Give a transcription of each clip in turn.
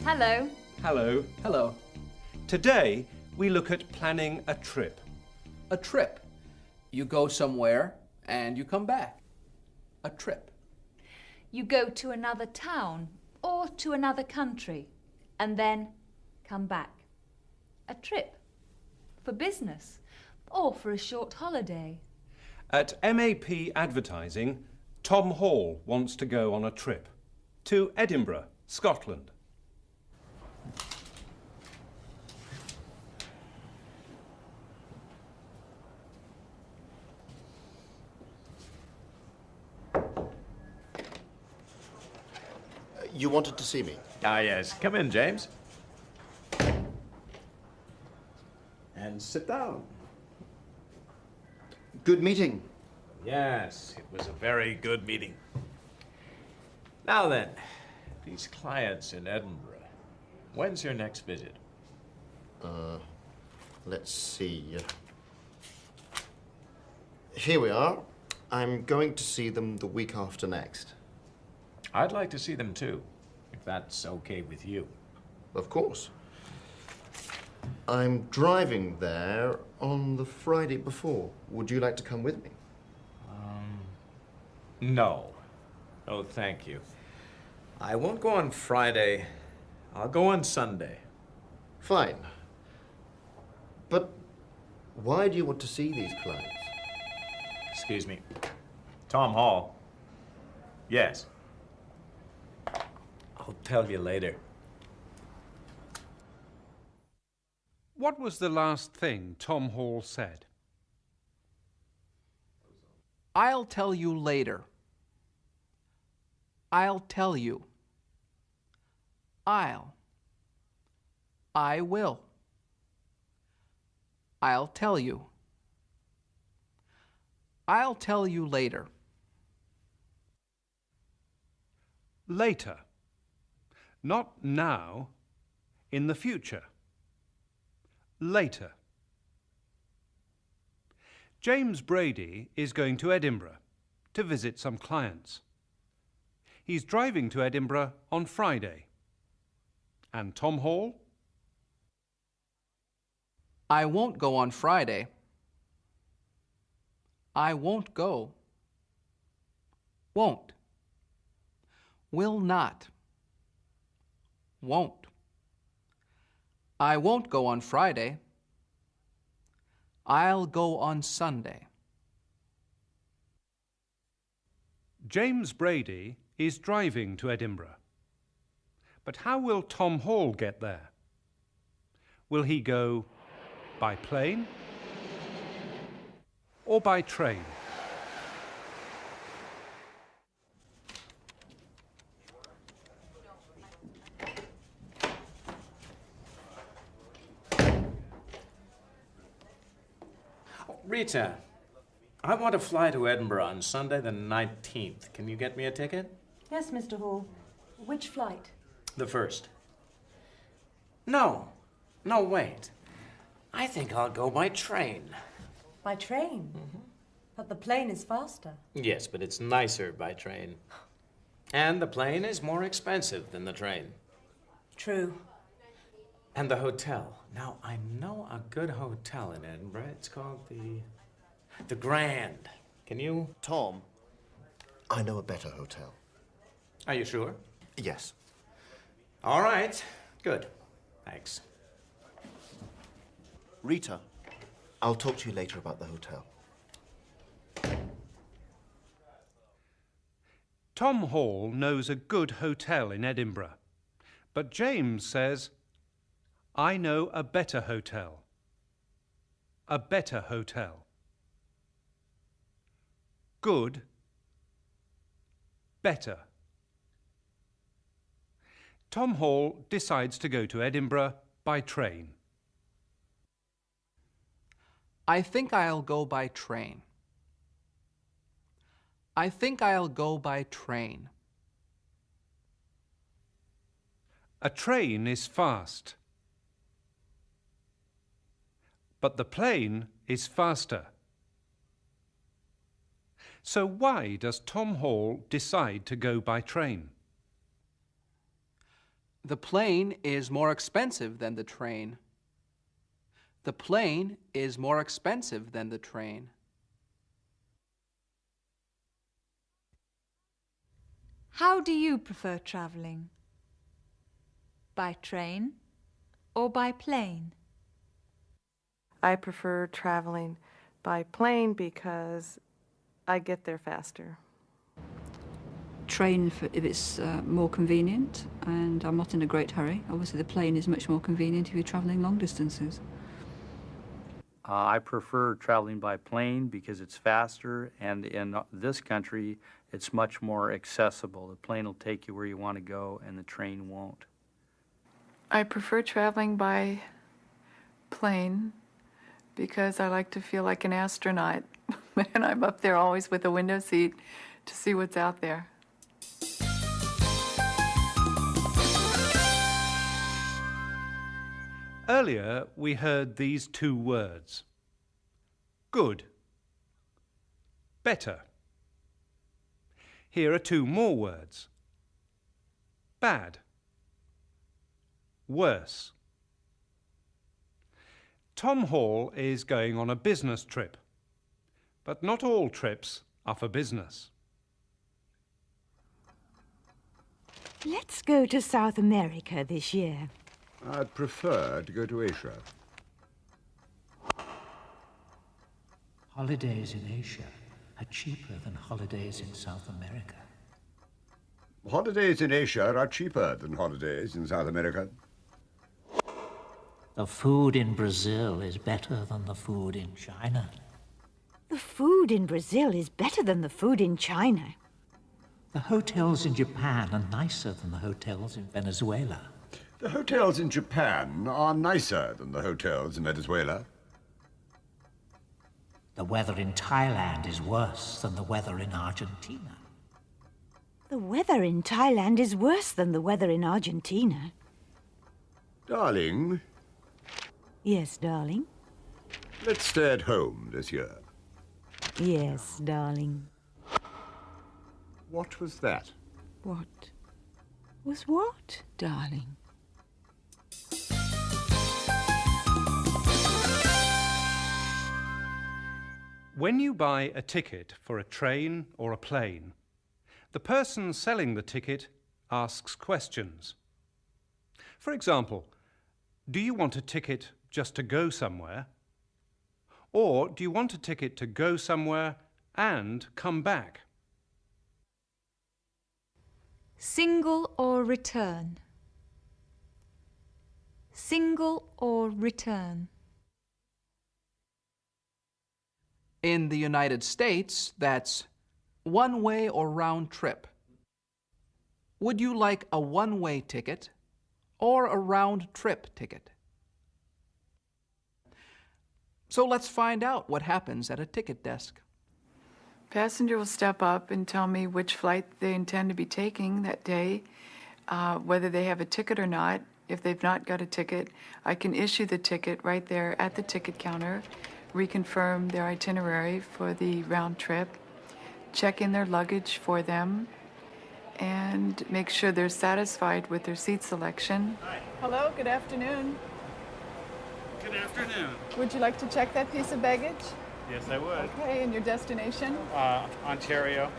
Hello. Hello. Hello. Today, we look at planning a trip. A trip. You go somewhere and you come back. A trip. You go to another town or to another country and then come back. A trip. For business or for a short holiday. At MAP Advertising, Tom Hall wants to go on a trip to Edinburgh, Scotland. You wanted to see me? Ah, yes. Come in, James. And sit down. Good meeting. Yes, it was a very good meeting. Now then, these clients in Edinburgh, when's your next visit? Let's see. Here we are. I'm going to see them the week after next. I'd like to see them too, if that's okay with you. Of course. I'm driving there on the Friday before. Would you like to come with me? No. Oh, thank you. I won't go on Friday. I'll go on Sunday. Fine. But why do you want to see these clients? Excuse me. Tom Hall. Yes. I'll tell you later. What was the last thing Tom Hall said? I'll tell you later. I'll tell you. I will. I'll tell you. I'll tell you later. Later. Not now, in the future. Later. James Brady is going to Edinburgh to visit some clients. He's driving to Edinburgh on Friday. And Tom Hall? I won't go on Friday. I won't go. Won't. Will not. Won't. I won't go on Friday. I'll go on Sunday. James Brady is driving to Edinburgh. But how will Tom Hall get there? Will he go by plane or by train? Rita, I want to fly to Edinburgh on Sunday the 19th. Can you get me a ticket? Yes, Mr. Hall. Which flight? The first. No, wait. I think I'll go by train. By train? But the plane is faster. Yes, but it's nicer by train. And the plane is more expensive than the train. True. And the hotel. Now, I know a good hotel in Edinburgh. It's called the Grand. Can you? Tom, I know a better hotel. Are you sure? Yes. All right. Good. Thanks. Rita, I'll talk to you later about the hotel. Tom Hall knows a good hotel in Edinburgh. But James says, I know a better hotel. A better hotel. Good. Better. Tom Hall decides to go to Edinburgh by train. I think I'll go by train. I think I'll go by train. A train is fast. But the plane is faster. So why does Tom Hall decide to go by train? The plane is more expensive than the train. The plane is more expensive than the train. How do you prefer travelling? By train or by plane? I prefer traveling by plane because I get there faster. Train if it's more convenient, and I'm not in a great hurry. Obviously, the plane is much more convenient if you're traveling long distances. I prefer traveling by plane because it's faster, and in this country, it's much more accessible. The plane will take you where you want to go, and the train won't. I prefer traveling by plane because I like to feel like an astronaut, and I'm up there always with a window seat to see what's out there. Earlier, we heard these two words. Good. Better. Here are two more words. Bad. Worse. Tom Hall is going on a business trip, but not all trips are for business. Let's go to South America this year. I'd prefer to go to Asia. Holidays in Asia are cheaper than holidays in South America. Holidays in Asia are cheaper than holidays in South America. The food in Brazil is better than the food in China. The food in Brazil is better than the food in China. The hotels in Japan are nicer than the hotels in Venezuela. The hotels in Japan are nicer than the hotels in Venezuela. The weather in Thailand is worse than the weather in Argentina. The weather in Thailand is worse than the weather in Argentina. Darling. Yes, darling. Let's stay at home this year. Yes, darling. What was that? What was what, darling? When you buy a ticket for a train or a plane, the person selling the ticket asks questions. For example, do you want a ticket just to go somewhere? Or do you want a ticket to go somewhere and come back? Single or return? Single or return? In the United States, that's one-way or round trip. Would you like a one-way ticket or a round-trip ticket? So let's find out what happens at a ticket desk. Passenger will step up and tell me which flight they intend to be taking that day, whether they have a ticket or not. If they've not got a ticket, I can issue the ticket right there at the ticket counter, reconfirm their itinerary for the round trip, check in their luggage for them, and make sure they're satisfied with their seat selection. Hi. Hello, good afternoon. Good afternoon. Would you like to check that piece of baggage? Yes, I would. Okay, and your destination? Ontario.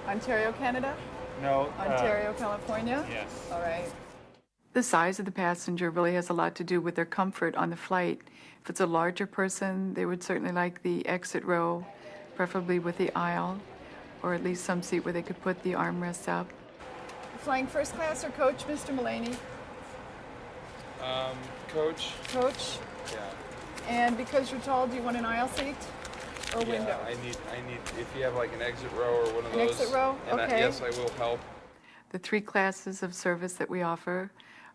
Ontario, Canada? No. Ontario, California? Yes. All right. The size of the passenger really has a lot to do with their comfort on the flight. If it's a larger person, they would certainly like the exit row, preferably with the aisle, or at least some seat where they could put the armrests up. Flying first class or coach, Mr. Mullaney? Coach. Coach? Yeah. And because you're tall, do you want an aisle seat or window? I need, if you have like an exit row or one of An those. exit row? And Okay. yes, I will help. The three classes of service that we offer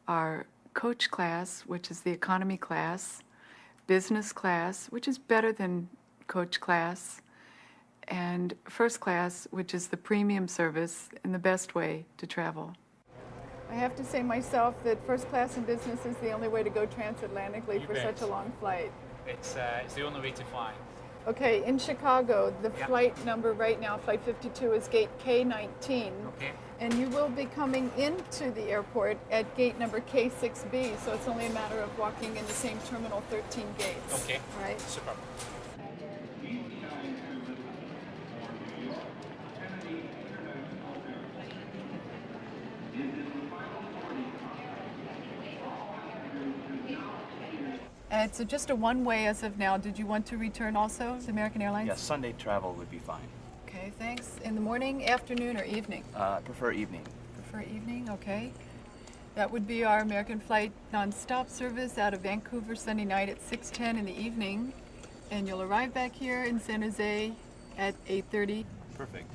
are coach class, which is the economy class, business class, which is better than coach class, and first class, which is the premium service and the best way to travel. I have to say myself that first class in business is the only way to go transatlantically You for bet. such a long flight. It's the only way to fly. Okay, in Chicago, the flight number right now, flight 52, is gate K19. Okay. And you will be coming into the airport at gate number K6B, so it's only a matter of walking in the same terminal 13 gates. Okay. All right? Super. It's just a one-way as of now. Did you want to return also to American Airlines? Yeah, Sunday travel would be fine. Okay, thanks. In the morning, afternoon, or evening? I prefer evening. Prefer evening, okay. That would be our American flight non-stop service out of Vancouver Sunday night at 6:10 in the evening. And you'll arrive back here in San Jose at 8:30. Perfect.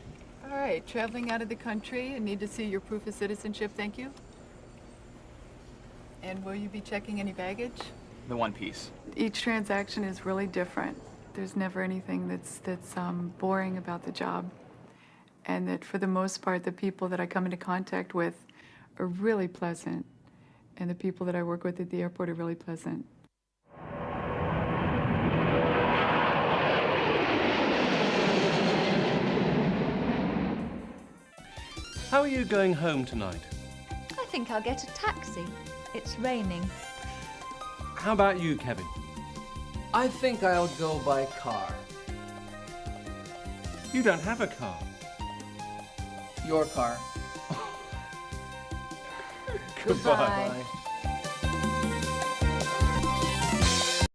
All right, traveling out of the country. I need to see your proof of citizenship, thank you. And will you be checking any baggage? The one piece. Each transaction is really different. There's never anything that's boring about the job. And that for the most part, the people that I come into contact with are really pleasant. And the people that I work with at the airport are really pleasant. How are you going home tonight? I think I'll get a taxi. It's raining. How about you, Kevin? I think I'll go by car. You don't have a car. Your car. Goodbye. Goodbye.